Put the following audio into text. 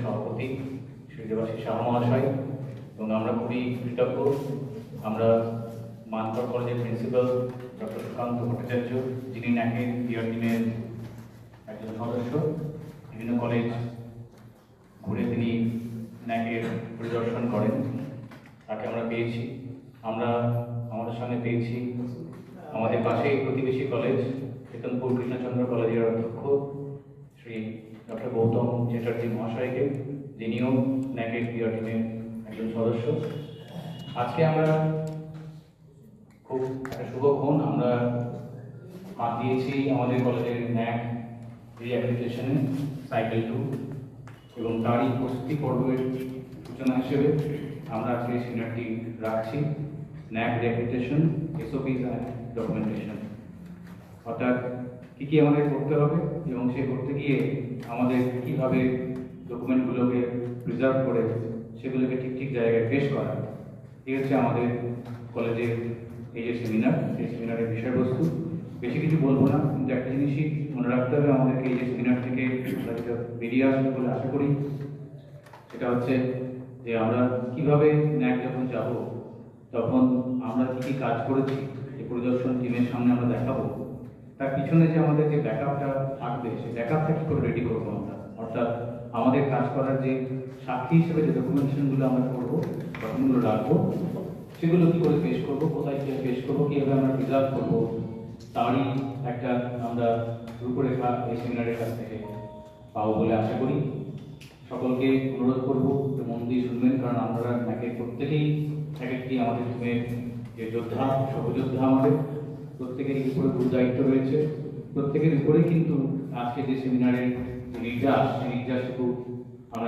সভাপতি শ্রী দেবাশিস শাহ মহাশয়, এবং আমরা খুবই কৃতজ্ঞ আমরা মানকড় কলেজের প্রিন্সিপাল ডক্টর সুকান্ত ভট্টাচার্য, যিনি ন্যাকের ইয়ার টিমের একজন সদস্য। বিভিন্ন কলেজ ঘুরে তিনি ন্যাকের পরিদর্শন করেন, তাকে আমরা পেয়েছি। আমরা আমাদের সঙ্গে পেয়েছি আমাদের পাশেই প্রতিবেশী কলেজ চেতনপুর কৃষ্ণচন্দ্র কলেজের অধ্যক্ষ শ্রী ডক্টর গৌতম চ্যাটার্জি মহাশয়কে, যিনিও ন্যাকের ইয়ার টিমের একজন সদস্য। আজকে আমরা খুব একটা শুভক্ষণ, আমরা হাত দিয়েছি আমাদের কলেজের ন্যাক রিঅ্যাপ্লিকেশনে সাইকেল 2, এবং তারই প্রস্তুতি পর্বের সূচনা হিসেবে আমরা আজকে সেমিনারটি রাখছি। ন্যাক রিঅ্যাপ্লিকেশন এসওপিস অ্যান্ড ডকুমেন্টেশন, অর্থাৎ কী কী আমাদের করতে হবে এবং সে করতে গিয়ে আমাদের কীভাবে ডকুমেন্টগুলোকে প্রিজার্ভ করে সেগুলোকে ঠিক ঠিক জায়গায় পেশ করা। এই হচ্ছে আমাদের কলেজের এই যে সেমিনার, এই সেমিনারের বিষয়বস্তু। বেশি কিছু বলবো না, কিন্তু একটা জিনিসই মনে রাখতে হবে আমাদেরকে এই যে সেমিনার থেকে আমরা যেটা বেরিয়ে আসবো বলে আশা করি, সেটা হচ্ছে যে আমরা কীভাবে ন্যাক যখন যাব তখন আমরা কী কী কাজ করেছি যে পরিদর্শন টিমের সামনে আমরা দেখাবো, তার পিছনে যে আমাদের যে ব্যাকআপটা থাকবে সেই ব্যাকআপটা কী করে রেডি করবো আমরা, অর্থাৎ আমাদের কাজ করার যে সাক্ষী হিসেবে যে ডকুমেন্টেশনগুলো আমরা করবো, ডকুমেন্টগুলো রাখবো, সেগুলো কী করে পেশ করবো, কোথায় গিয়ে পেশ করবো, কীভাবে আমরা প্রিজার্ভ করবো, তারই একটা আমরা রূপরেখা এই সেমিনারের কাছ থেকে পাবো বলে আশা করি। সকলকে অনুরোধ করবো যে মন দিয়ে শুনবেন, কারণ আমরা ন্যাকের প্রত্যেকেই এক একটি আমাদের টিমের যে যোদ্ধা, সহযোদ্ধা, আমাদের প্রত্যেকেরই উপরে গুরু দায়িত্ব রয়েছে। প্রত্যেকের উপরে কিন্তু আজকে যে সেমিনারের নির্যাস, সেই নির্যাস শুধু